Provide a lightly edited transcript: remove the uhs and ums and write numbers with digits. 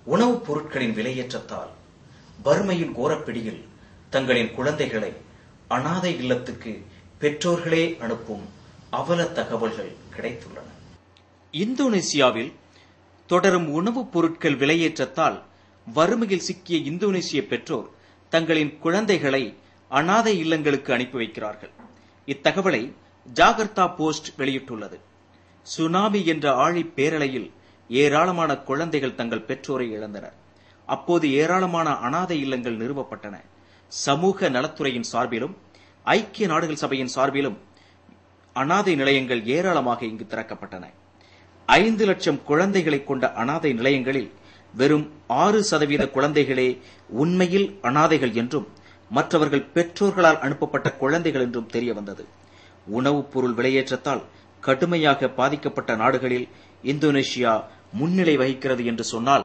உணவுப் பொருட்களின் விலையேற்றத்தால் வறுமையின் கோரப்பிடியில் தங்களின் குழந்தைகளை அனாதை இல்லத்துக்கு பெற்றோர்களே அனுப்பும் அவல தகவல்கள் கிடைத்துள்ளன. இந்தோனேசியாவில் தொடரும் உணவுப் பொருட்கள் விலையேற்றத்தால் வறுமையில் சிக்கிய இந்தோனேசிய பெற்றோர் தங்களின் குழந்தைகளை அனாதை இல்லங்களுக்கு அனுப்பி வைக்கிறார்கள். இத்தகவலை ஜாகர்த்தா போஸ்ட் வெளியிட்டுள்ளது. சுனாமி என்ற ஆழி பேரலையில் ஏராளமான குழந்தைகள் தங்கள் பெற்றோரை இழந்தனர். அப்போது ஏராளமான அனாதை இல்லங்கள் நிறுவப்பட்டன. சமூக நலத்துறையின் சார்பிலும் ஐக்கிய நாடுகள் சபையின் சார்பிலும் அனாதை நிலையங்கள் ஏராளமாக இங்கு திறக்கப்பட்டன. 5 லட்சம் குழந்தைகளை கொண்ட அனாதை நிலையங்களில் வெறும் 6% குழந்தைகளே உண்மையில் அனாதைகள் என்றும் மற்றவர்கள் பெற்றோர்களால் அனுப்பப்பட்ட குழந்தைகள் என்றும் தெரிய வந்தது. உணவுப் பொருள் விலையேற்றத்தால் கடுமையாக பாதிக்கப்பட்ட நாடுகளில் இந்தோனேஷியா முன்னிலை வகிக்கிறது என்று சொன்னால்